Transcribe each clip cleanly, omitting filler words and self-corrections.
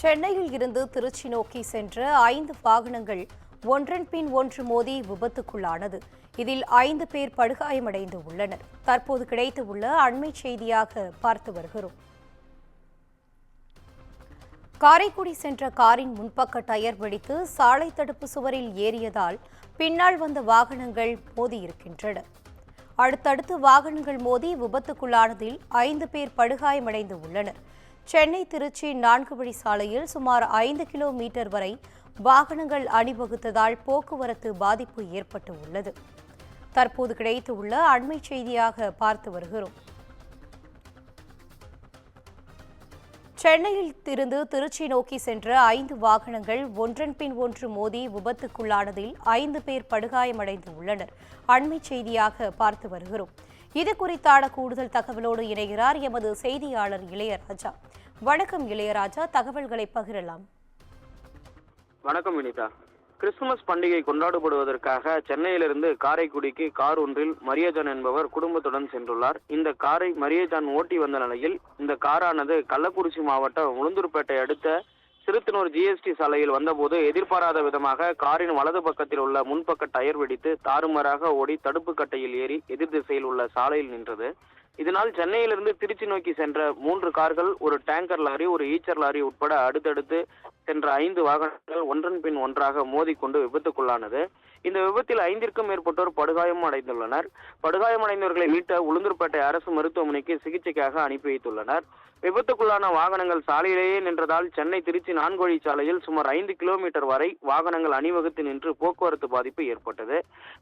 சென்னையில் இருந்து திருச்சி நோக்கி சென்ற 5 வாகனங்கள் ஒன்றன் பின் ஒன்று மோதி விபத்துக்குள்ளானது. இதில் 5 பேர் படுகாயமடைந்து உள்ளனர். தற்போது கிடைத்துள்ள அண்மை செய்தியாக பார்த்து வருகிறோம். காரைக்குடி சென்ற காரின் முன்பக்க டயர் வெடித்து சாலை தடுப்பு சுவரில் ஏறியதால் பின்னால் வந்த வாகனங்கள் மோதியிருக்கின்றன. அடுத்தடுத்து வாகனங்கள் மோதி விபத்துக்குள்ளானதில் 5 பேர் படுகாயமடைந்து உள்ளனர். சென்னை திருச்சி 4 வழி சாலையில் சுமார் 5 கிலோமீட்டர் வரை வாகனங்கள் அணிவகுத்ததால் போக்குவரத்து பாதிப்பு ஏற்பட்டு உள்ளது. தற்போது கிடைத்துள்ள அண்மை செய்தியாக பார்த்து வருகிறோம். சென்னையில் இருந்து திருச்சி நோக்கி சென்ற 5 வாகனங்கள் ஒன்றன் பின் ஒன்று மோதி விபத்துக்குள்ளானதில் 5 பேர் படுகாயமடைந்து உள்ளனர். அண்மை செய்தியாக பார்த்து வருகிறோம். இது குறித்தான கூடுதல் தகவலோடு இணைகிறார் எமது செய்தியாளர் இளையராஜா. வணக்கம் இளையராஜா, தகவல்களை பகிரலாம். வணக்கம் வினிதா. கிறிஸ்துமஸ் பண்டிகை கொண்டாடப்படுவதற்காக சென்னையிலிருந்து காரைக்குடிக்கு கார் ஒன்றில் மரியஜான் என்பவர் குடும்பத்துடன் சென்றுள்ளார். இந்த காரை மரியஜான் ஓட்டி வந்த நிலையில் இந்த காரானது கள்ளக்குறிச்சி மாவட்டம் உளுந்தூர்பேட்டை அடுத்த சிறுத்தனூர் ஜிஎஸ்டி சாலையில் வந்தபோது எதிர்பாராத விதமாக காரின் வலது பக்கத்தில் உள்ள முன்பக்க டயர் வெடித்து தாறுமாறாக ஓடி தடுப்பு கட்டையில் ஏறி எதிர் திசையில் உள்ள சாலையில் நின்றது. இதனால் சென்னையிலிருந்து திருச்சி நோக்கி சென்ற 3 கார்கள், ஒரு டேங்கர் லாரி, ஒரு ஈச்சர் லாரி உட்பட அடுத்தடுத்து சென்ற 5 வாகனங்கள் ஒன்றன் பின் ஒன்றாக மோதிக்கொண்டு விபத்துக்குள்ளானது. இந்த விபத்தில் 5ற்கும் மேற்பட்டோர் படுகாயம் அடைந்துள்ளனர். படுகாயமடைந்தவர்களை மீட்ட உளுந்தூர்பேட்டை அரசு மருத்துவமனைக்கு சிகிச்சைக்காக அனுப்பி வைத்துள்ளனர். விபத்துக்குள்ளான வாகனங்கள் சாலையிலேயே நின்றதால் சென்னை திருச்சி 4 வழி சாலையில் சுமார் 5 கிலோமீட்டர் வரை வாகனங்கள் அணிவகுத்து நின்று போக்குவரத்து பாதிப்பு ஏற்பட்டது.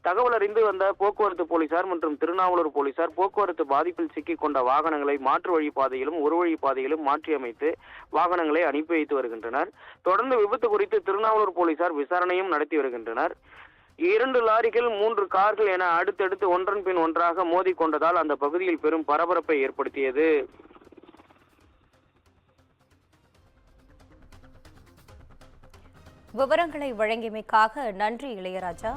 தகவல் அறிந்து வந்த போக்குவரத்து போலீசார் மற்றும் திருநாவலூர் போலீசார் போக்குவரத்து பாதிப்பில் சிக்கிக் கொண்ட வாகனங்களை மாற்று வழி பாதையிலும் ஒரு வழி பாதையிலும் மாற்றியமைத்து வாகனங்களை அனுப்பி வைத்து வருகின்றனர். தொடர்ந்து விபத்து குறித்து திருநாவலூர் போலீசார் விசாரணையும் நடத்தி வருகின்றனர். 2 லாரிகள் 3 கார்கள் என அடுத்தடுத்து ஒன்றன் பின் ஒன்றாக மோதிக்கொண்டதால் அந்த பகுதியில் பெரும் பரபரப்பை ஏற்படுத்தியது. விவரங்களை வழங்கியமைக்காக நன்றி இளையராஜா.